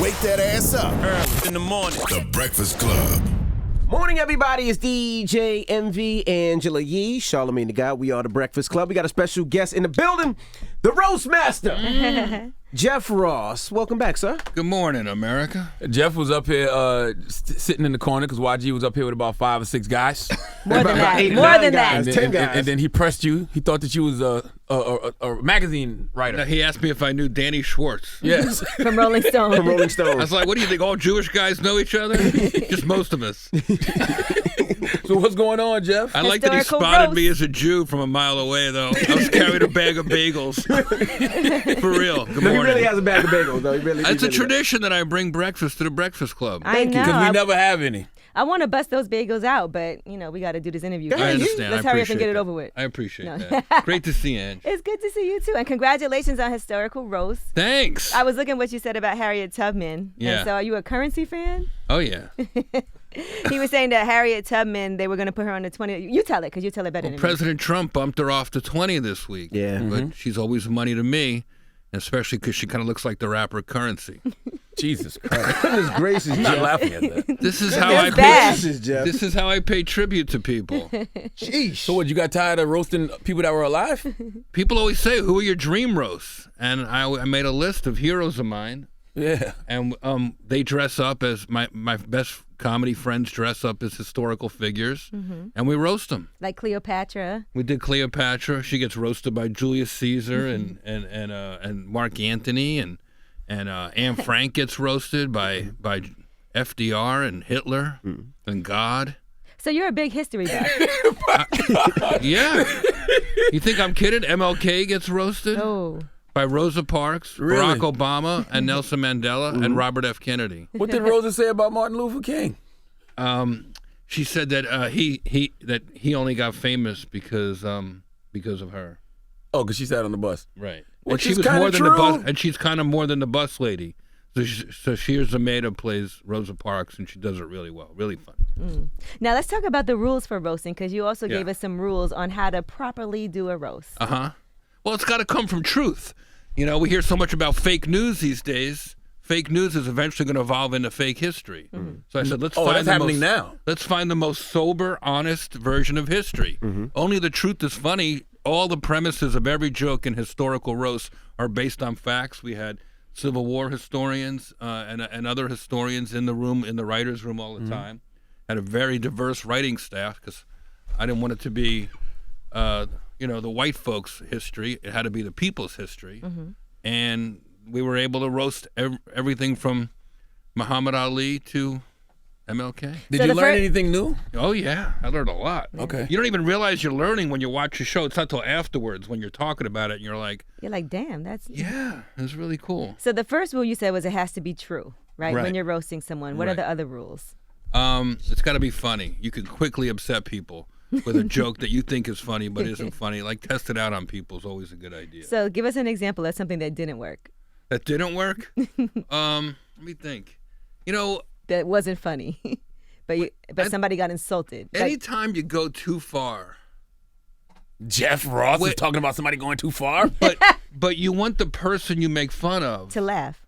Wake that ass up. Early in the morning. The Breakfast Club. Morning, everybody. It's DJ MV, Angela Yee, Charlamagne the Guy. We are the Breakfast Club. We got a special guest in the building, the Roast Master, Jeff Ross. Welcome back, sir. Good morning, America. Jeff was up here sitting in the corner because YG was up here with about 5 or 6 guys. More than that. Eight, More nine than guys. that. 10 guys. And then he pressed you. He thought that you was a magazine writer. He asked me if I knew Danny Schwartz. Yes. From Rolling Stone. From Rolling I Stone. was like, what do you think, all Jewish guys know each other? Just most of us. So what's going on, Jeff? I like that he Historical spotted roast. me as a Jew from a mile away, though. I was carrying a bag of bagels. For real. Good No, he morning. really has a bag of bagels, though. It's a tradition that I bring breakfast to the Breakfast Club. I know. Because we never have any. I want to bust those bagels out, but, you know, we got to do this interview. I understand. Let's I hurry up and appreciate get it that. over with. I appreciate No. that. Great to see you, Ange. It's good to see you, too. And congratulations on Historical Roast. Thanks. I was looking what you said about Harriet Tubman. Yeah. And so are you a Currency fan? Oh, yeah. He was saying that Harriet Tubman, they were going to put her on the 20. You tell it, because you tell it better than me. President Trump bumped her off to 20 this week. Yeah. But she's always money to me, especially because she kind of looks like the rapper Currency. Jesus Christ. Goodness gracious, I'm not Jeff. laughing at that. This is how That's I bad. pay. Jeff. This is how I pay tribute to people. Sheesh. So what, you got tired of roasting people that were alive? People always say, "Who are your dream roasts?" And I made a list of heroes of mine, Yeah. and they dress up as my best comedy friends dress up as historical figures, and we roast them. Like Cleopatra. We did Cleopatra. She gets roasted by Julius Caesar and Mark Antony, and Anne Frank gets roasted by FDR and Hitler and God. So you're a big history buff. Yeah. You think I'm kidding? MLK gets roasted Oh. by Rosa Parks, Really? Barack Obama, and Nelson Mandela, and Robert F. Kennedy. What did Rosa say about Martin Luther King? She said that he only got famous because of her. Oh, because she sat on the bus. Right. Which And she is was kinda more than true. the bus, and she's kind of more than the bus lady. So Shears Zameda plays Rosa Parks, and she does it really well. Really fun. Now let's talk about the rules for roasting, because you also Yeah. gave us some rules on how to properly do a roast. Well, it's got to come from truth. You know, we hear so much about fake news these days. Fake news is eventually going to evolve into fake history. So I said, let's find that's happening now. Let's find the most sober, honest version of history. Only the truth is funny. All the premises of every joke in historical roast are based on facts. We had Civil War historians and other historians in the room, in the writers' room all the time. Had a very diverse writing staff because I didn't want it to be, the white folks' history. It had to be the people's history. And we were able to roast everything from Muhammad Ali to MLK. Did So you the learn fir- anything new? Oh, yeah. I learned a lot. Okay. You don't even realize you're learning when you watch a show. It's not till afterwards when you're talking about it and you're like, You're like, damn, that's... yeah, it's really cool. So the first rule you said was it has to be true, right? Right. When you're roasting someone. What are Right. the other rules? It's got to be funny. You can quickly upset people with a joke that you think is funny but isn't funny. Like, test it out on people is always a good idea. So give us an example of something that didn't work, That didn't work? Let me think. You know, that wasn't funny, but somebody got insulted. Like, anytime you go too far, Jeff Ross is Wait. talking about somebody going too far? but you want the person you make fun of. to laugh.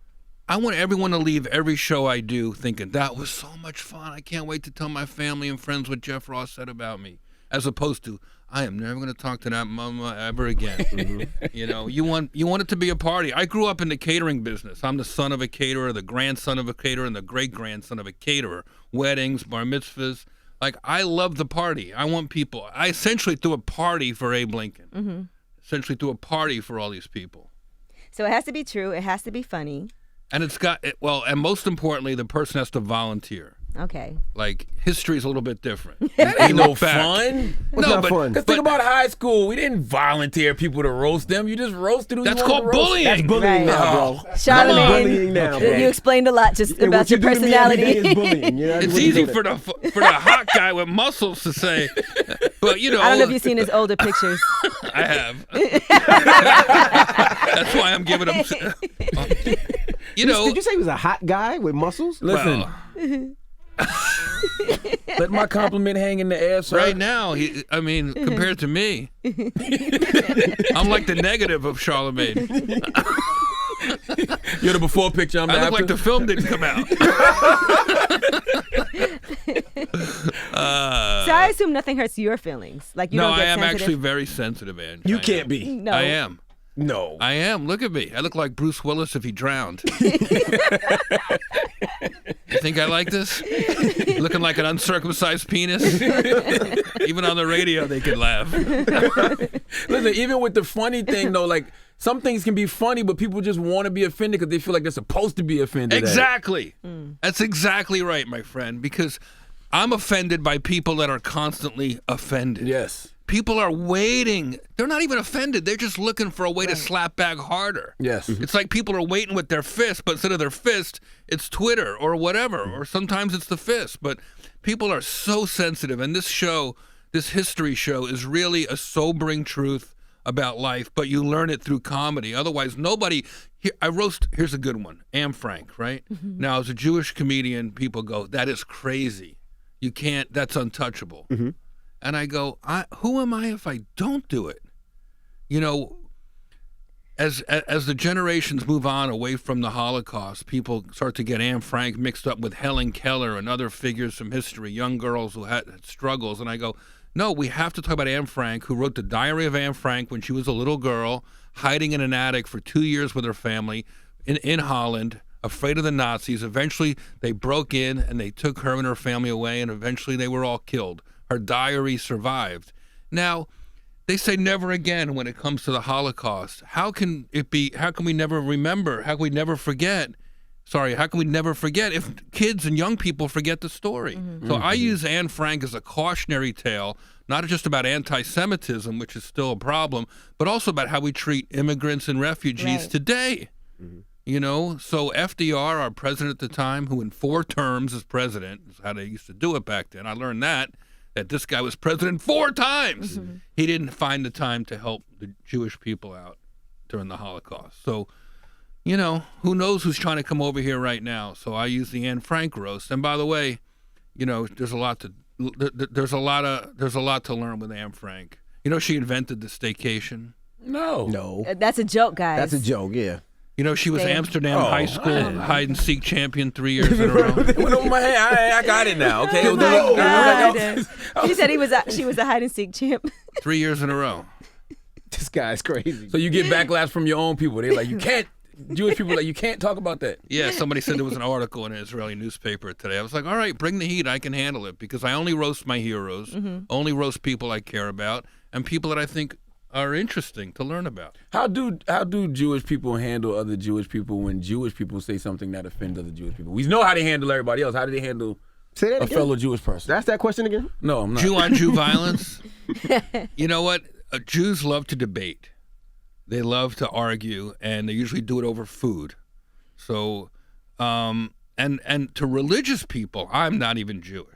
I want everyone to leave every show I do thinking, that was so much fun. I can't wait to tell my family and friends what Jeff Ross said about me. As opposed to, I am never going to talk to that mama ever again. You know, you want it to be a party. I grew up in the catering business. I'm the son of a caterer, the grandson of a caterer, and the great-grandson of a caterer. Weddings, bar mitzvahs. Like, I love the party. I want people. I essentially threw a party for Abe Lincoln. Essentially threw a party for all these people. So it has to be true. It has to be funny. And it's got, and most importantly, the person has to volunteer. Okay. Like, history is a little bit different. That ain't no look back. fun. What's not fun? Because think about high school. We didn't volunteer people to roast them. You just roasted who That's you wanted called to roast. bullying. That's bullying Right. now, bro. Charlamagne, Bullying now, bro. you explained a lot just Yeah, about what your you do to me every day personality. is bullying. You know, It's what you easy do for the hot guy with muscles to say, but you know. I don't know if you've seen his older pictures. I have. That's why I'm giving him. You know. Did you say he was a hot guy with muscles? Listen, well, let my compliment hang in the air, sir. right now, compared to me, I'm like the negative of Charlamagne. You're the before picture. I'm the I look after. like the film didn't come out. So I assume nothing hurts your feelings. Like you No, don't get I am sensitive? actually very sensitive, Ange. You I can't am. be. No. I am. No. I am. Look at me. I look like Bruce Willis if he drowned. You think I like this? Looking like an uncircumcised penis? Even on the radio, they could laugh. Listen, even with the funny thing though, like some things can be funny, but people just want to be offended because they feel like they're supposed to be offended. Exactly. That's exactly right, my friend, because I'm offended by people that are constantly offended. Yes. People are waiting. They're not even offended. They're just looking for a way to slap back harder. Yes. It's like people are waiting with their fist, but instead of their fist, it's Twitter or whatever, or sometimes it's the fist. But people are so sensitive, and this show, this history show, is really a sobering truth about life, but you learn it through comedy. Otherwise, nobody... Here's a good one, Anne Frank, right? Now, as a Jewish comedian, people go, that is crazy. You can't, that's untouchable. And I go, who am I if I don't do it? You know, as the generations move on away from the Holocaust, people start to get Anne Frank mixed up with Helen Keller and other figures from history, young girls who had struggles. And I go, no, we have to talk about Anne Frank, who wrote the Diary of Anne Frank when she was a little girl, hiding in an attic for 2 years with her family in Holland, afraid of the Nazis. Eventually, they broke in and they took her and her family away, and eventually they were all killed. Her diary survived. Now, they say never again when it comes to the Holocaust. How can it be? How can we never remember? How can we never forget? Sorry, how can we never forget if kids and young people forget the story? So I use Anne Frank as a cautionary tale, not just about anti-Semitism, which is still a problem, but also about how we treat immigrants and refugees today. You know, so FDR, our president at the time, who in 4 terms as president, is how they used to do it back then. I learned that this guy was president 4 times. He didn't find the time to help the Jewish people out during the Holocaust. So, you know, who knows who's trying to come over here right now. So I use the Anne Frank roast. And by the way, you know, there's a lot to learn with Anne Frank. You know, she invented the staycation. No. That's a joke, guys. That's a joke, yeah. You know, she was Amsterdam High School hide-and-seek champion 3 years in a row. It went over my head. I got it now. Okay. Oh my God. She said she was a hide and seek champ. 3 years in a row. This guy's crazy. So you get backlash from your own people. They're like, you can't. Jewish people are like, you can't talk about that. Yeah, somebody said there was an article in an Israeli newspaper today. I was like, all right, bring the heat. I can handle it because I only roast my heroes, only roast people I care about, and people that I think are interesting to learn about. How do Jewish people handle other Jewish people when Jewish people say something that offends other Jewish people? We know how they handle everybody else. How do they handle Say that a again. fellow Jewish person? Ask that question again. No, I'm not. Jew-on-Jew violence. You know what? Jews love to debate. They love to argue, and they usually do it over food. So, and to religious people, I'm not even Jewish.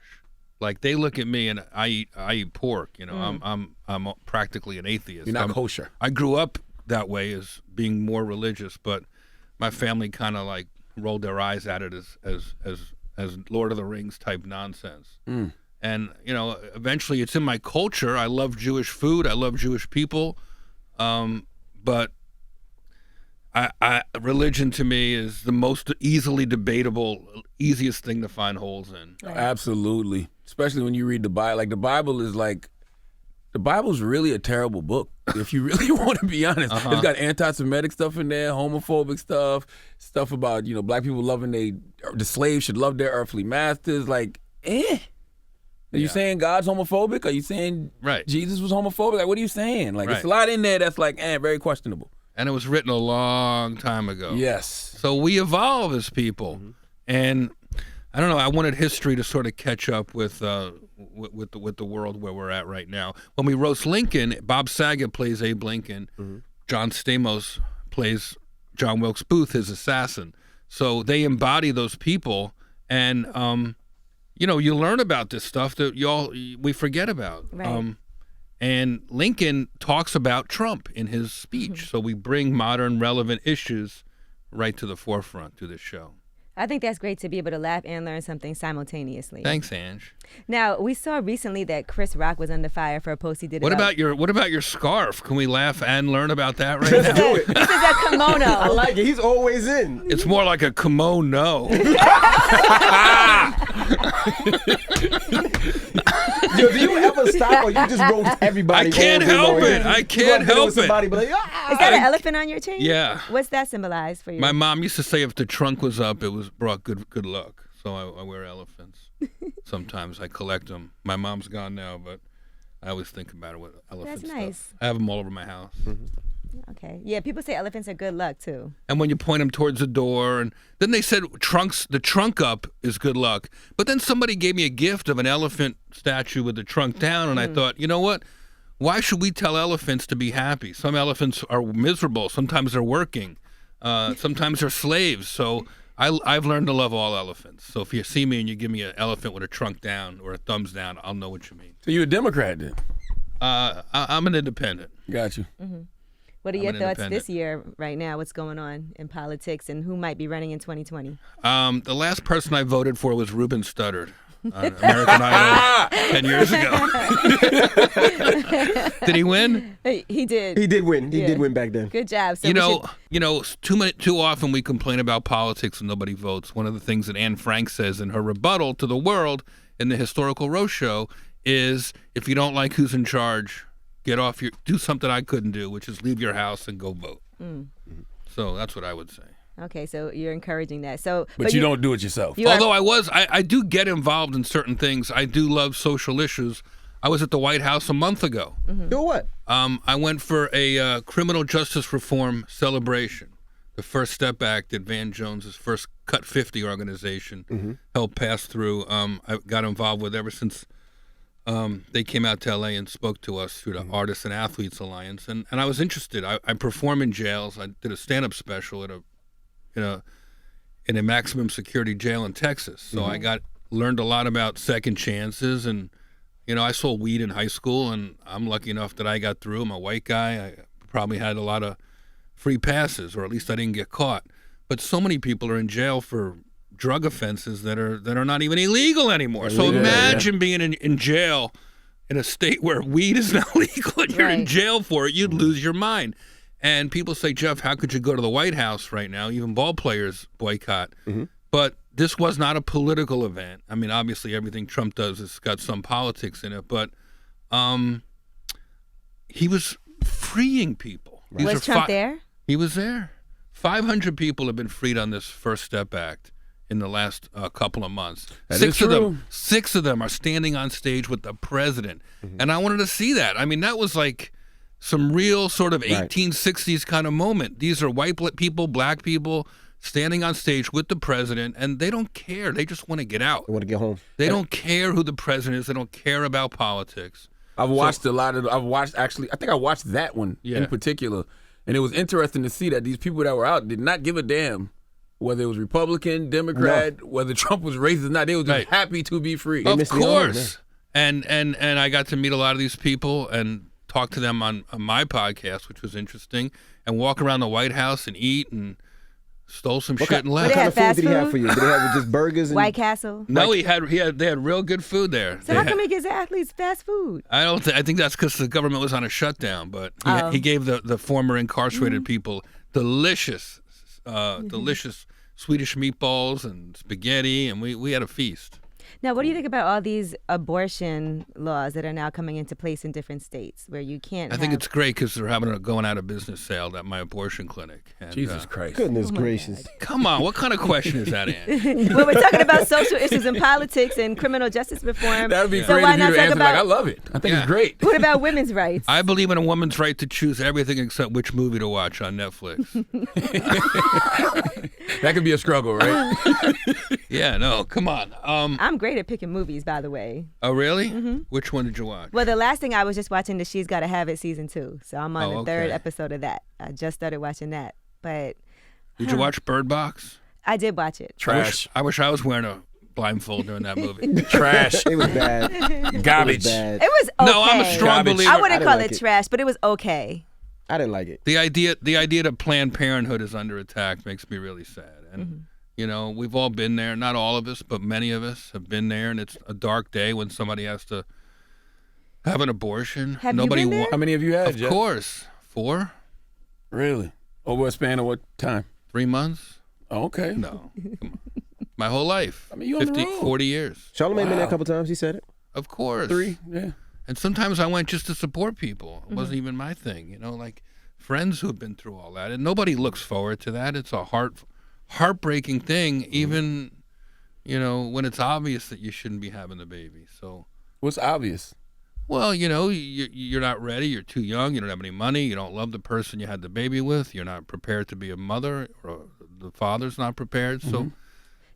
Like they look at me and I eat pork. You know, I'm practically an atheist. You're not kosher. I grew up that way as being more religious, but my family kind of like rolled their eyes at it as Lord of the Rings type nonsense. And you know, eventually it's in my culture. I love Jewish food. I love Jewish people. But religion to me is the most easily debatable, easiest thing to find holes in. Absolutely. Especially when you read the Bible. Like the Bible's really a terrible book, if you really want to be honest. It's got anti-Semitic stuff in there, homophobic stuff about, you know, black people loving the slaves should love their earthly masters. Like, Are you saying God's homophobic? Are you saying Jesus was homophobic? Like, what are you saying? Like, it's a lot in there that's like, very questionable. And it was written a long time ago. Yes. So we evolve as people. And I don't know, I wanted history to sort of catch up with the world where we're at right now. When we roast Lincoln, Bob Saget plays Abe Lincoln. John Stamos plays John Wilkes Booth, his assassin. So they embody those people, and you know, you learn about this stuff that we forget about. Right. And Lincoln talks about Trump in his speech. So we bring modern relevant issues right to the forefront through this show. I think that's great to be able to laugh and learn something simultaneously. Thanks, Ange. Now, we saw recently that Chris Rock was under fire for a post he did What about your scarf? Can we laugh and learn about that right Let's now? do it. This is a kimono. I like it. He's always in. It's more like a kimono. Yo, do you ever stop or you just roast everybody? I can't all day help long? it. I can't help it. Somebody be like, ah. Is that an elephant on your chain? Yeah. What's that symbolize for you? My mom used to say if the trunk was up, it was brought good luck. So I wear elephants. Sometimes I collect them. My mom's gone now, but I always think about it with elephants. That's nice. I have them all over my house. Okay. Yeah, people say elephants are good luck, too. And when you point them towards the door, and then they said the trunk up is good luck. But then somebody gave me a gift of an elephant statue with the trunk down, and I thought, you know what? Why should we tell elephants to be happy? Some elephants are miserable. Sometimes they're working. Sometimes they're slaves. So I've learned to love all elephants. So if you see me and you give me an elephant with a trunk down or a thumbs down, I'll know what you mean. So you a Democrat then? I'm an independent. Got you. What are I'm your an thoughts independent. this year, right now? What's going on in politics and who might be running in 2020? The last person I voted for was Ruben Studdard on American Idol 10 years ago. Did he win? He did. He did win. He Yeah. did win back then. Good job. So Too often we complain about politics and nobody votes. One of the things that Anne Frank says in her rebuttal to the world in the Historical Roast Show is, if you don't like who's in charge, do something I couldn't do, which is leave your house and go vote. So that's what I would say. Okay, so you're encouraging that. But you don't do it yourself. Although I do get involved in certain things. I do love social issues. I was at the White House a month ago. Do what? I went for a criminal justice reform celebration. The First Step Act that Van Jones's first Cut 50 organization helped pass through. I got involved with ever since they came out to L.A. and spoke to us through the Artists and Athletes Alliance, and I was interested. I perform in jails. I did a stand-up special in a maximum security jail in Texas. So I learned a lot about second chances, and I sold weed in high school, and I'm lucky enough that I got through. I'm a white guy. I probably had a lot of free passes, or at least I didn't get caught. But so many people are in jail for drug offenses that are not even illegal anymore. So imagine being in jail in a state where weed is not legal and you're in jail for it. You'd lose your mind. And people say, Jeff, how could you go to the White House right now? Even ball players boycott. But this was not a political event. I mean, obviously everything Trump does has got some politics in it, but he was freeing people. Was Trump there? He was there. 500 people have been freed on this First Step Act in the last couple of months. Six of them are standing on stage with the president. And I wanted to see that. I mean, that was like some real sort of 1860s kind of moment. These are white people, black people standing on stage with the president, and they don't care. They just want to get out. They want to get home. They don't care who the president is. They don't care about politics. I think I watched that one in particular. And it was interesting to see that these people that were out did not give a damn whether it was Republican, Democrat, whether Trump was racist or not. They were just happy to be free. Of course. And I got to meet a lot of these people and talk to them on my podcast, which was interesting, and walk around the White House and eat and stole some shit and left. What kind of food fast did he have food? for you? Did he have just burgers? And... White Castle? No, they had real good food there. So how come he gives athletes fast food? I think that's because the government was on a shutdown, but he gave the former incarcerated people delicious Swedish meatballs and spaghetti, and we had a feast. Now, what do you think about all these abortion laws that are now coming into place in different states where you can't I think it's great because they're having a going out of business sale at my abortion clinic. And, Jesus Christ. Goodness gracious. Come on, what kind of question is that, Ann? Well, we're talking about social issues in politics and criminal justice reform. That would be so great why if you not to talk answer about, like, I love it. I think it's great. What about women's rights? I believe in a woman's right to choose everything except which movie to watch on Netflix. That could be a struggle, right? Yeah, no, come on. I'm great at picking movies, by the way. Oh, really? Which one did you watch? Well, the last thing I was just watching the She's Gotta Have It season 2. So I'm on the third okay. episode of that. I just started watching that. But Did you watch Bird Box? I did watch it. Trash. I wish I was wearing a blindfold during that movie. Trash. It was bad. Garbage. It was okay. No, I'm a strong Garbage. believer. I wouldn't I call didn't like it it. trash, but it was okay. I didn't like it. The idea that Planned Parenthood is under attack makes me really sad. And You know, we've all been there. Not all of us, but many of us have been there, and it's a dark day when somebody has to have an abortion. Have you been there? How many have you had, Of Jeff? course. 4? Really? Over a span of what time? 3 months? Oh, okay. No. Come on. My whole life. I mean, you on the 50, road. 40 years. Charlamagne been there a couple times. He said it. Of course. 3, yeah. And sometimes I went just to support people. It wasn't even my thing, you know, like friends who've been through all that. And nobody looks forward to that. It's a heartbreaking thing, even, you know, when it's obvious that you shouldn't be having the baby. So, What's obvious? well, you know, you're not ready. You're too young. You don't have any money. You don't love the person you had the baby with. You're not prepared to be a mother, or the father's not prepared. So,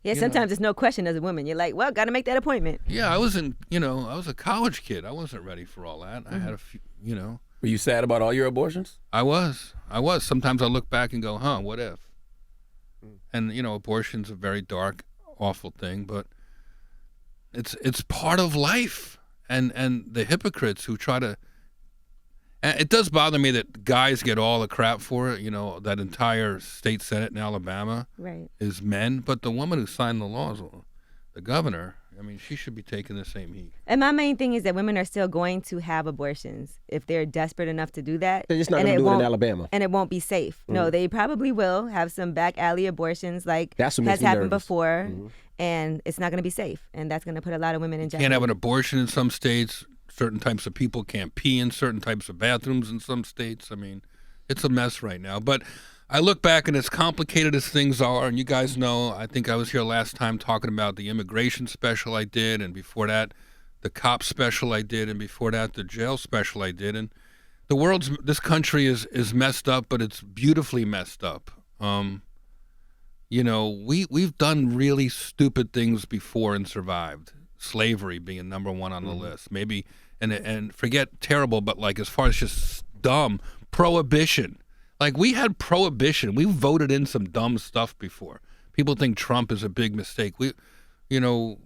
Yeah, sometimes it's no question as a woman. You're like, well, got to make that appointment. yeah, I was a college kid. I wasn't ready for all that. I had a few, you know. Were you sad about all your abortions? I was. Sometimes I look back and go, huh, what if? And, you know, abortion's a very dark, awful thing, but it's part of life. And the hypocrites who try to... And it does bother me that guys get all the crap for it. You know, that entire state senate in Alabama Right. is men. But the woman who signed the laws, the governor, I mean, she should be taking the same heat. And my main thing is that women are still going to have abortions if they're desperate enough to do that. They're just not And going to do it in won't- Alabama. And it won't be safe. No, they probably will have some back alley abortions like That's what has makes me happened nervous. before. And it's not going to be safe. And that's going to put a lot of women in jeopardy. Can't have an abortion in some states. Certain types of people can't pee in certain types of bathrooms in some states. I mean, it's a mess right now. But I look back, and as complicated as things are, and you guys know, I think I was here last time talking about the immigration special I did, and before that, the cop special I did, and before that, the jail special I did. And this country is messed up, but it's beautifully messed up. You know, we've done really stupid things before and survived. Slavery being number one on the list. Maybe, and forget terrible, but like as far as just dumb, prohibition. Like we had prohibition. We voted in some dumb stuff before. People think Trump is a big mistake. You know,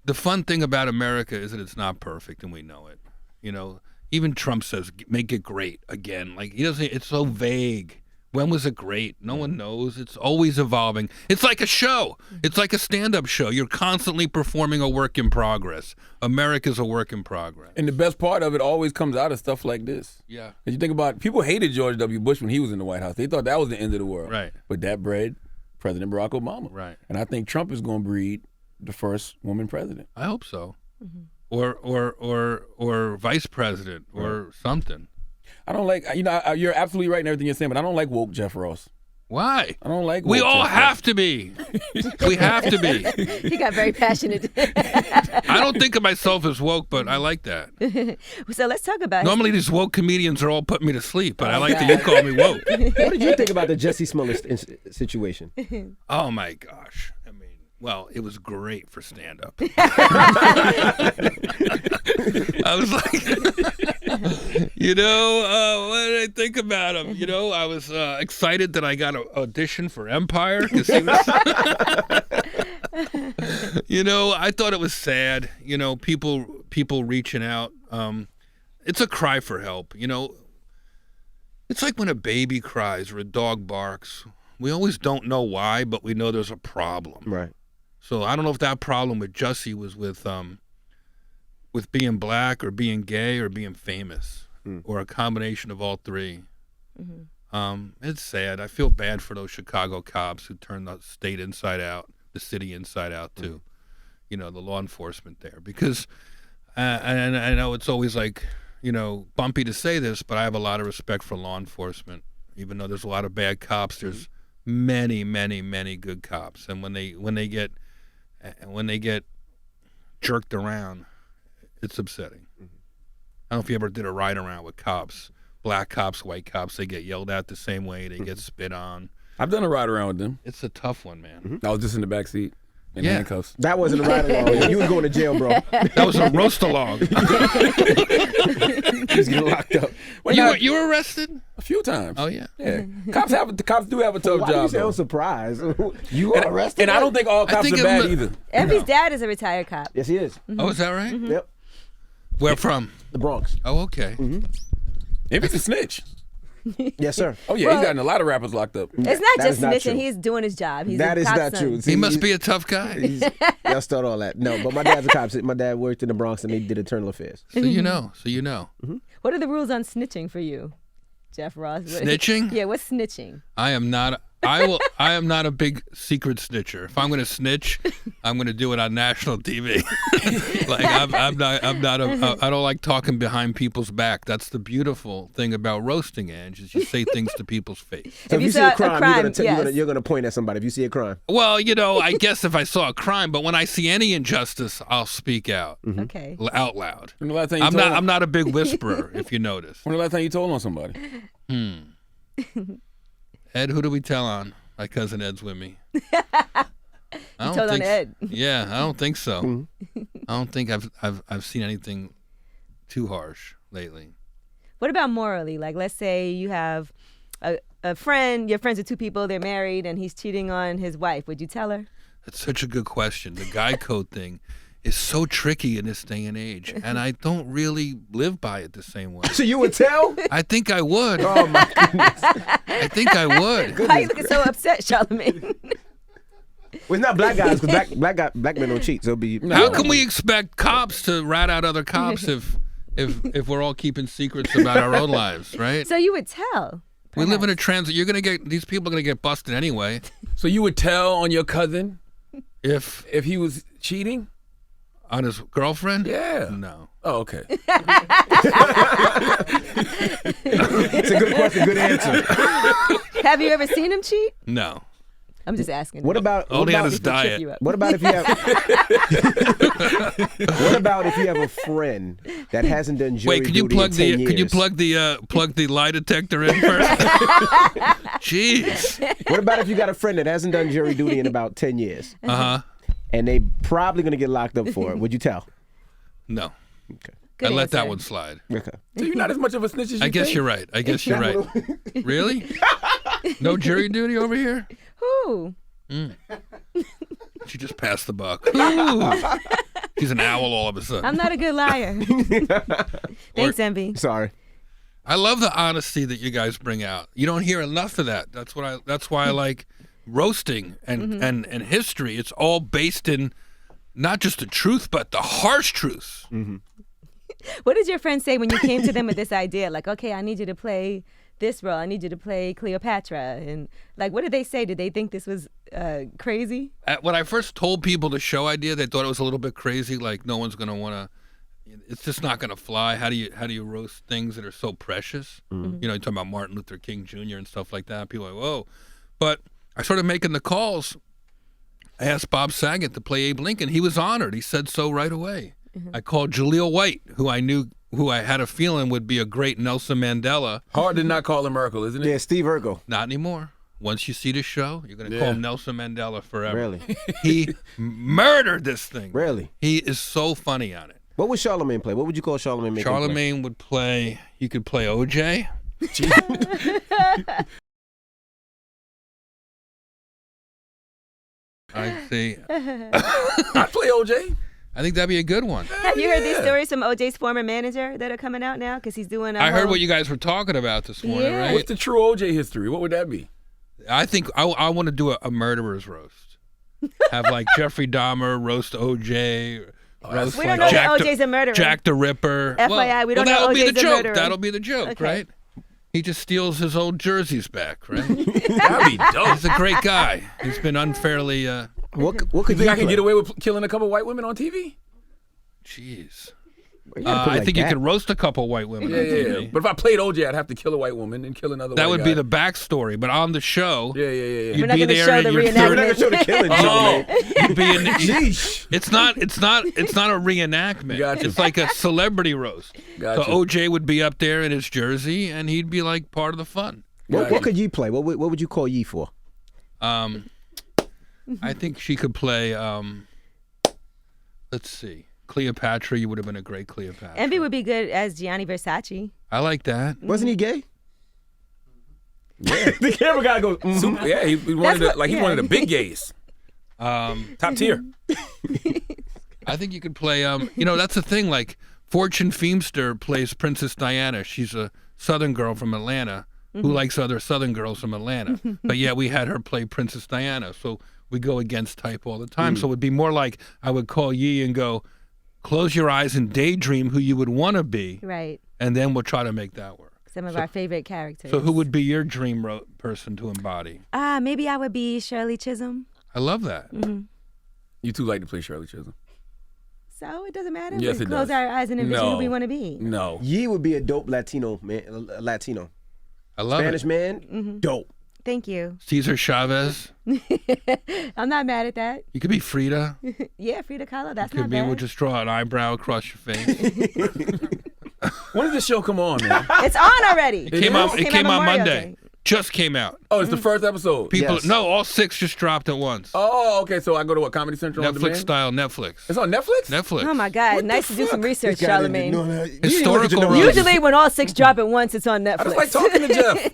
the fun thing about America is that it's not perfect, and we know it. You know, even Trump says, make it great again. Like he doesn't, it's so vague. When was it great? No one knows. It's always evolving. It's like a show. It's like a stand-up show. You're constantly performing a work in progress. America's a work in progress. And the best part of it always comes out of stuff like this. Yeah. If you think about it, people hated George W. Bush when he was in the White House. They thought that was the end of the world. Right. But that bred President Barack Obama. Right. And I think Trump is going to breed the first woman president. I hope so. Or vice president or something. I don't like, you know, you're absolutely right in everything you're saying, but I don't like woke Jeff Ross. Why? I don't like We woke all Jeff have Ross. to be. We have to be. He got very passionate. I don't think of myself as woke, but I like that. So let's talk about Normally these woke comedians are all putting me to sleep, but I like that you call me woke. What did you think about the Jussie Smollett situation? Oh my gosh. I mean, well, it was great for stand-up. I was like, you know, what did I think about him? You know, I was excited that I got an audition for Empire. 'Cause he was you know, I thought it was sad. You know, people reaching out. It's a cry for help. You know, it's like when a baby cries or a dog barks. We always don't know why, but we know there's a problem. Right. So I don't know if that problem with Jussie was with being black or being gay or being famous or a combination of all three. It's sad. I feel bad for those Chicago cops who turned the state inside out, the city inside out too. You know, the law enforcement there. Because, and I know it's always like, you know, bumpy to say this, but I have a lot of respect for law enforcement. Even though there's a lot of bad cops, there's many, many, many good cops. And when they get jerked around, it's upsetting. I don't know if you ever did a ride around with cops, black cops, white cops. They get yelled at the same way. They get spit on. I've done a ride around with them. It's a tough one, man. I was just in the back seat in Yeah. handcuffs. That wasn't a ride along. You was going to jail, bro. That was a roast along. You was getting locked up. You were arrested? A few times. Oh yeah. Yeah. Cops do have a tough Why do you job. sound though. surprised? You are arrested? And I don't think all cops think are bad it- either. Evie's dad is a retired cop. Yes, he is. Oh, is that right? Yep. Where from? The Bronx. Oh, okay. If it's a snitch. Yes, sir. Oh yeah, he's gotten a lot of rappers locked up. It's not That just is not snitching. true. He's doing his job. He's That a is top not son. true. He must be a tough guy. Y'all start all that. No, but my dad's a cop. My dad worked in the Bronx and he did internal affairs. So you know. What are the rules on snitching for you, Jeff Ross? Snitching? Yeah, what's snitching? I am not. I am not a big secret snitcher. If I'm going to snitch, I'm going to do it on national TV. Like I'm not. I don't like talking behind people's back. That's the beautiful thing about roasting, Ange, is you say things to people's face. So if you see saw a crime, yes. you're gonna point at somebody. If you see a crime, Well, I guess if I saw a crime, but when I see any injustice, I'll speak out Okay. out loud. When the last time you I'm told not. on- I'm not a big whisperer, if you notice. When the last time you told on somebody? Ed, who do we tell on? My cousin Ed's with me. I don't told on think Ed. Yeah, I don't think so. I don't think I've seen anything too harsh lately. What about morally? Like, let's say you have a friend, you're friends with two people, they're married, and he's cheating on his wife. Would you tell her? That's such a good question. The guy code thing is so tricky in this day and age, and I don't really live by it the same way. so you would tell? I think I would. Oh my goodness! I think I would. Why are you looking so upset, Charlamagne? Well, it's not black guys because black men don't cheat. So it'll be How can we expect cops to rat out other cops if we're all keeping secrets about our own lives, right? So you would tell. We live in a transit. These people are gonna get busted anyway. So you would tell on your cousin If if he was cheating? on his girlfriend? Yeah. No. Oh, okay. It's a good question, good answer. Have you ever seen him cheat? No. I'm just asking. What about Only on his Just to trip diet. you up. What about if you have? What about if you have a friend that hasn't done jury Wait, could you duty plug in 10 the could you years? plug the lie detector in first? Jeez. What about if you got a friend that hasn't done jury duty in about 10 years, Uh-huh. and they probably gonna get locked up for it? Would you tell? No. Okay. Good I let that answer. one slide. Okay. So you're not as much of a snitch as you I guess think? you're right. Really? No jury duty over here? Who? She just passed the buck. Ooh. She's an owl all of a sudden. I'm not a good liar. Thanks, Envy. Sorry. I love the honesty that you guys bring out. You don't hear enough of that. That's why I like roasting and history. It's all based in not just the truth, but the harsh truths. What did your friend say when you came to them with this idea? Like, okay, I need you to play this role. I need you to play Cleopatra. And like, what did they say? Did they think this was crazy? When I first told people the show idea, they thought it was a little bit crazy. Like, no one's gonna want to. It's just not gonna fly. How do you roast things that are so precious? You know, you're talking about Martin Luther King Jr. and stuff like that. People are like, whoa. But I started making the calls. I asked Bob Saget to play Abe Lincoln. He was honored. He said so right away. I called Jaleel White, who I had a feeling would be a great Nelson Mandela. Hard to not call him Merkel, isn't it? Yeah, Steve Urkel. Not anymore. Once you see the show, you're going to call him Nelson Mandela forever. Really? He murdered this thing. Really? He is so funny on it. What would Charlamagne play? What would you call Charlamagne? Play? Charlamagne would play, he could play OJ. I see. I play OJ. I think that'd be a good one. Have you heard these stories from OJ's former manager that are coming out now? Because he's doing. I heard what you guys were talking about this morning, Yeah. right? What's the true OJ history? What would that be? I think I want to do a murderer's roast. Have like Jeffrey Dahmer roast OJ. Roast We don't like know Jack that OJ's a murderer. Jack the Ripper. FYI, we don't that'll know be the OJ's a joke. murderer. That'll be the joke, Okay. right? He just steals his old jerseys back, right? That'd be dope. He's a great guy. He's been unfairly. What could You you think I can play? get away with killing a couple white women on TV? Jeez. You gotta put it I like think you that. could roast a couple white women Yeah, on yeah, TV. yeah. But if I played OJ, I'd have to kill a white woman and kill another That white would guy. be the backstory. But on the show, Yeah. We're you'd not be gonna there show in the your We're not gonna reenactment. show the killing, Oh, Charlamagne. you'd be in. Sheesh. It's not a reenactment. Gotcha. It's like a celebrity roast. Gotcha. So OJ would be up there in his jersey, and he'd be like part of the fun. What could you play? What would you call Yee for? I think she could play. Let's see, Cleopatra. You would have been a great Cleopatra. Envy would be good as Gianni Versace. I like that. Wasn't he gay? Yeah. The camera guy goes. Super, yeah, he wanted what- to, he yeah. wanted the big gays, top tier. I think you could play. That's the thing. Like Fortune Feimster plays Princess Diana. She's a Southern girl from Atlanta who likes other Southern girls from Atlanta. But yeah, we had her play Princess Diana, so we go against type all the time. So it would be more like I would call Yee and go, close your eyes and daydream who you would want to be, Right. and then we'll try to make that work. Some of our favorite characters. So who would be your dream person to embody? Maybe I would be Shirley Chisholm. I love that. You two like to play Shirley Chisholm. So it doesn't matter. Yes, we it close does. our eyes and envision No. who we want to be. No. Yee would be a dope Latino man. Latino. I love Spanish it. man. Dope. Thank you. Cesar Chavez. I'm not mad at that. You could be Frida. Yeah, Frida Kahlo. That's Could not be. bad. We'll just draw an eyebrow across your face. When did this show come on, man? It's on already. It came out. It came out Memorial Monday. Day. Just came out. Oh, it's the first episode. People. Yes. No, all 6 just dropped at once. Oh, okay. So I go to what, Comedy Central on Netflix demand? style Netflix. It's on Netflix? Netflix. Oh my God! Nice to do some research, Charlamagne. Historical roast. Usually, when all 6 drop at once, it's on Netflix. I just like talking to Jeff.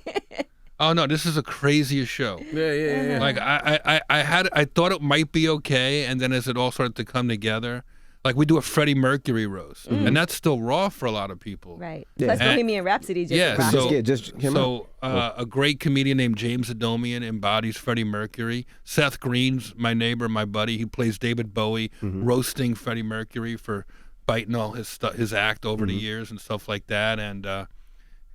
Oh no, this is the craziest show. Yeah. Like I thought it might be okay, and then as it all started to come together, like we do a Freddie Mercury roast, and that's still raw for a lot of people. Right. Yeah. Plus, And- Bohemian Rhapsody just Yeah, rocked. so just came out. a great comedian named James Adomian embodies Freddie Mercury. Seth Green's my neighbor, my buddy. He plays David Bowie, roasting Freddie Mercury for biting all his act over the years and stuff like that. And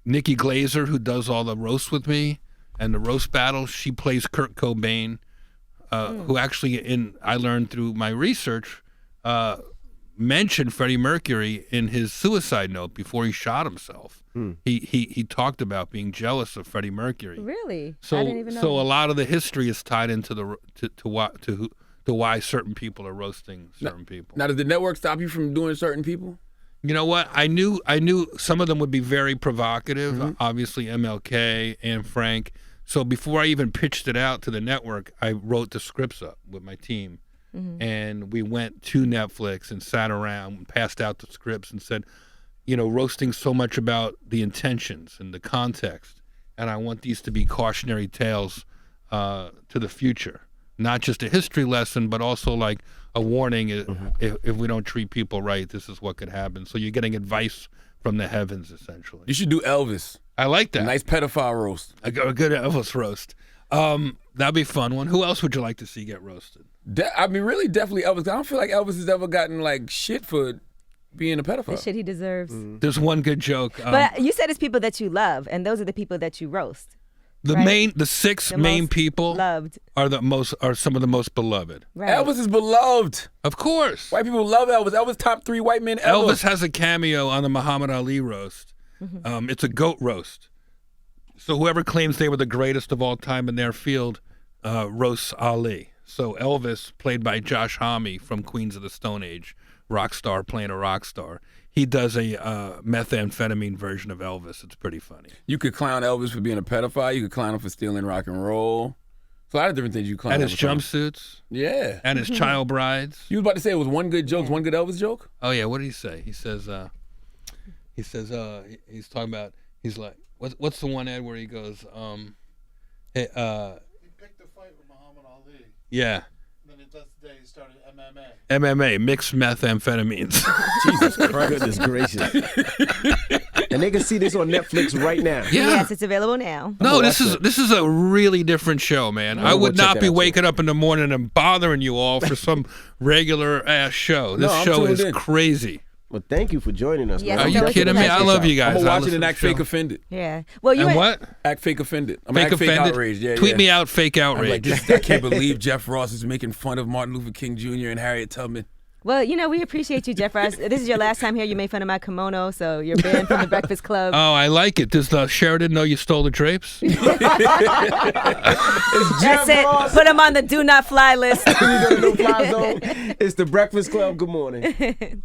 Nikki Glazer, who does all the roasts with me and the roast battles, she plays Kurt Cobain, who actually, I learned through my research, mentioned Freddie Mercury in his suicide note before he shot himself. He talked about being jealous of Freddie Mercury. Really? So I didn't even know. so a lot of the history is tied into to why certain people are roasting certain people. Now, did the network stop you from doing certain people? You know what? I knew some of them would be very provocative. Obviously, MLK and Frank. So before I even pitched it out to the network, I wrote the scripts up with my team, and we went to Netflix and sat around, passed out the scripts, and said, roasting so much about the intentions and the context, and I want these to be cautionary tales to the future, not just a history lesson, but also like a warning. If we don't treat people right, this is what could happen. So you're getting advice from the heavens, essentially. You should do Elvis. I like that. A nice pedophile roast. A good Elvis roast. That'd be a fun one. Who else would you like to see get roasted? Really, definitely Elvis. I don't feel like Elvis has ever gotten like shit for being a pedophile. The shit he deserves. There's one good joke. But you said it's people that you love, and those are the people that you roast. The 6 The main most people loved. are some of the most beloved. Right. Elvis is beloved. Of course. White people love Elvis. Elvis top 3 white men ever. Elvis has a cameo on the Muhammad Ali roast. It's a goat roast. So whoever claims they were the greatest of all time in their field roasts Ali. So Elvis, played by Josh Homme from Queens of the Stone Age, rock star playing a rock star, he does a methamphetamine version of Elvis. It's pretty funny. You could clown Elvis for being a pedophile. You could clown him for stealing rock and roll. So a lot of different things you clown. And his Elvis for. jumpsuits. Yeah. And his child brides. You was about to say it was one good joke, one good Elvis joke? Oh yeah, what did he say? He says he's talking about, he's like, what's the one, Ed, where he goes, He picked a fight with Muhammad Ali. yeah, And then that's the day he started MMA. MMA, mixed methamphetamines. Jesus Christ. Goodness gracious. And they can see this on Netflix right now. Yeah. Yes, it's available now. No, gonna this watch is that. this is a really different show, man. I gonna would check not that be out, too. waking up in the morning and bothering you all for some regular ass show. This I'm show tuned is in. crazy. Well, thank you for joining us. Yes, man. Are it's you always kidding a me? I pleasure. love you I'm guys. going to I watch it listen and to act the fake show. offended. Yeah. Well, you And went, what? Act fake offended. I'm Fake act fake offended? outraged. Yeah, Tweet yeah. me out fake I'm outrage. like, I can't believe Jeff Ross is making fun of Martin Luther King Jr. and Harriet Tubman. Well, we appreciate you, Jeff Ross. This is your last time here. You made fun of my kimono, so you're banned from the Breakfast Club. Oh, I like it. Does Sheridan know you stole the drapes? That's it. Put him on the do not fly list. No fly zone. It's the Breakfast Club. Good morning.